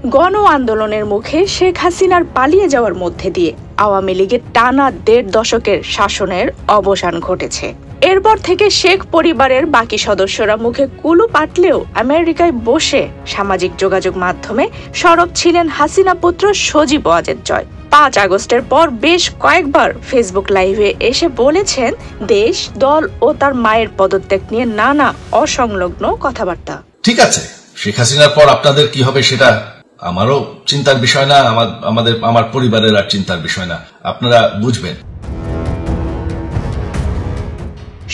গণ আন্দোলনের মুখে শেখ হাসিনার পালিয়ে যাওয়ার মধ্যে দিয়ে আওয়ামী লীগের টানা ১.৫ দশকের শাসনের অবসান ঘটেছে। এরপর থেকে শেখ পরিবারের বাকি সদস্যরা মুখে কুলুপ আটলেও আমেরিকায় বসে সামাজিক যোগাযোগ মাধ্যমে সরব ছিলেন হাসিনা পুত্র সজীব ওয়াজেদ জয়। ৫ আগস্টের পর বেশ কয়েকবার ফেসবুক লাইভে এসে বলেছেন দেশ, দল ও তার মায়ের পদত্যাগ নিয়ে নানা অসংলগ্ন কথাবার্তা। ঠিক আছে, শেখ হাসিনার পর আপনাদের কি হবে সেটা আমারও চিন্তার বিষয় না, আমার পরিবারের আর চিন্তার বিষয় না, আপনারা বুঝবেন।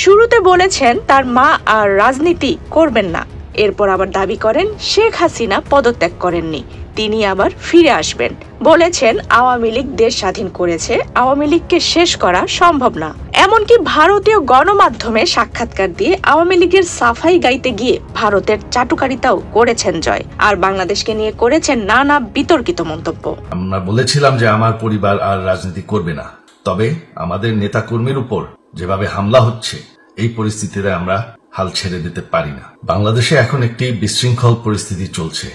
শুরুতে বলেছেন তার মা আর রাজনীতি করবেন না, এরপর আবার দাবি করেন শেখ হাসিনা পদত্যাগ করেননি, তিনি আবার ফিরে আসবেন। বলেছেন আওয়ামী লীগ দেশ স্বাধীন করেছে, আওয়ামী লীগকে শেষ করা সম্ভব না। এমনকি ভারতীয় গণমাধ্যমে সাক্ষাৎকার দিয়ে আওয়ামী লীগের সাফাই গাইতে গিয়ে ভারতের চাটুকারিতাও করেছেন জয়, আর বাংলাদেশকে নিয়ে করেছেন নানা বিতর্কিত মন্তব্য। আমরা বলেছিলাম যে আমার পরিবার আর রাজনীতি করবে না, তবে আমাদের নেতাকর্মীর উপর যেভাবে হামলা হচ্ছে এই পরিস্থিতিতে আমরা হাল ছেড়ে দিতে পারি না। বাংলাদেশে এখন একটি বিশৃঙ্খল পরিস্থিতি চলছে।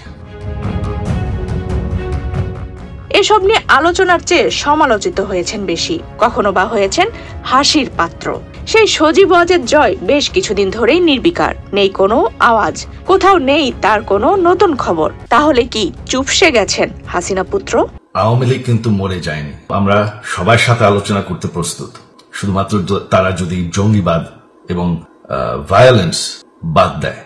এসব নিয়ে আলোচনার চেয়ে সমালোচিত হয়েছেন বেশি, কখনো বা হয়েছেন হাসির পাত্র। সেই সজীব ওয়াজেদ জয় বেশ কিছুদিন ধরেই নির্বিকার, নেই কোনো আওয়াজ, কোথাও নেই তার কোনো নতুন খবর। তাহলে কি চুপসে গেছেন হাসিনা পুত্র? আওয়ামী লীগ কিন্তু মরে যায়নি। আমরা সবার সাথে আলোচনা করতে প্রস্তুত, শুধুমাত্র তারা যদি জঙ্গিবাদ এবং ভায়োলেন্স বাদ দেয়।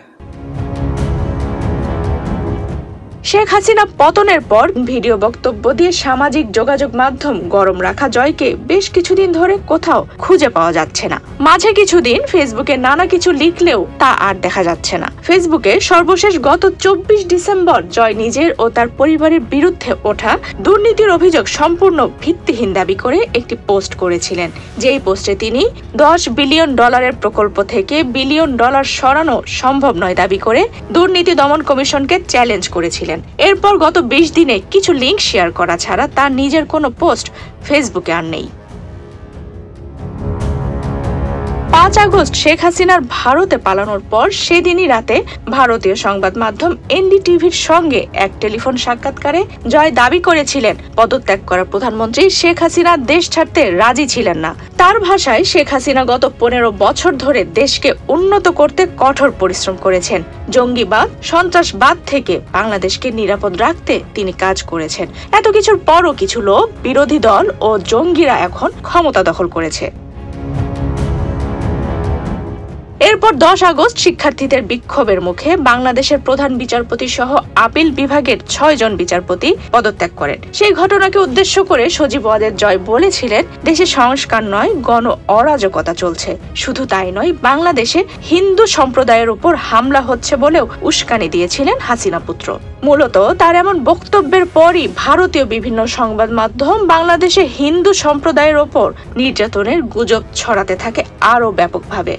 শেখ হাসিনা পতনের পর ভিডিও বক্তব্য দিয়ে সামাজিক যোগাযোগ মাধ্যম গরম রাখা জয়কে বেশ কিছুদিন ধরে কোথাও খুঁজে পাওয়া যাচ্ছে না। মাঝে কিছুদিন ফেসবুকে নানা কিছু লিখলেও তা আর দেখা যাচ্ছে না। ফেসবুকে সর্বশেষ গত ২৪ ডিসেম্বর জয় নিজের ও তার পরিবারের বিরুদ্ধে ওঠা দুর্নীতির অভিযোগ সম্পূর্ণ ভিত্তিহীন দাবি করে একটি পোস্ট করেছিলেন, যেই পোস্টে তিনি $10 বিলিয়ন প্রকল্প থেকে $1 বিলিয়ন সরানো সম্ভব নয় দাবি করে দুর্নীতি দমন কমিশনকে চ্যালেঞ্জ করেছিলেন। এরপর গত ২০ দিনে কিছু লিংক শেয়ার করা ছাড়া তার নিজের কোনো পোস্ট ফেসবুকে আর নেই। ৫ আগস্ট শেখ হাসিনার ভারতে পালানোর পর সেদিনই রাতে ভারতীয় সংবাদ মাধ্যম এনডিটিভির সঙ্গে এক টেলিফোন সাক্ষাৎকারে জয় দাবি করেছিলেন পদত্যাগ করা প্রধানমন্ত্রী শেখ হাসিনা দেশ ছাড়তে রাজি ছিলেন না। তার ভাষায় শেখ হাসিনা গত ১৫ বছর ধরে দেশকে উন্নত করতে কঠোর পরিশ্রম করেছেন। জঙ্গিবাদ, সন্ত্রাসবাদ থেকে বাংলাদেশকে নিরাপদ রাখতে তিনি কাজ করেছেন। এত কিছুর পরও কিছু লোক, বিরোধী দল ও জঙ্গিরা এখন ক্ষমতা দখল করেছে। এরপর ১০ আগস্ট শিক্ষার্থীদের বিক্ষোভের মুখে বাংলাদেশের প্রধান বিচারপতি সহ আপিল বিভাগের ৬ জন বিচারপতি পদত্যাগ করেন। সেই ঘটনাকে উদ্দেশ্য করে সজীব ওয়াজেদ জয় বলেছিলেন দেশে সংস্কার নয়, গণ অরাজকতা চলছে। শুধু তাই নয়, বাংলাদেশে হিন্দু সম্প্রদায়ের উপর হামলা হচ্ছে বলেও উস্কানি দিয়েছিলেন হাসিনা পুত্র। মূলত তার এমন বক্তব্যের পরই ভারতীয় বিভিন্ন সংবাদ মাধ্যম বাংলাদেশে হিন্দু সম্প্রদায়ের ওপর নির্যাতনের গুজব ছড়াতে থাকে আরো ব্যাপকভাবে।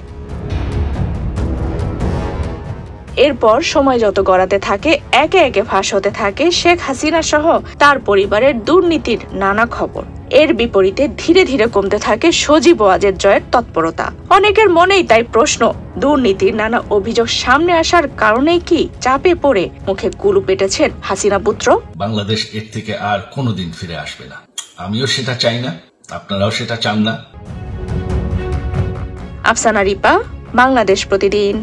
এরপর সময় যত গড়াতে থাকে একে একে ফাঁস হতে থাকে শেখ হাসিনা সহ তার পরিবারের দুর্নীতির নানা খবর। এর বিপরীতে ধীরে ধীরে কমতে থাকে সজীব ওয়াজেদ জয়ের তৎপরতা। অনেকের মনেই তাই প্রশ্ন, দুর্নীতির নানা অভিযোগ সামনে আসার কারণেই কি চাপে পড়ে মুখে কুলু পেটেছেন হাসিনা পুত্র? বাংলাদেশ এর থেকে আর কোনোদিন ফিরে আসবে না। আমিও সেটা চাই না, আপনারাও সেটা চান না। আফসানা রিপা, বাংলাদেশ প্রতিদিন।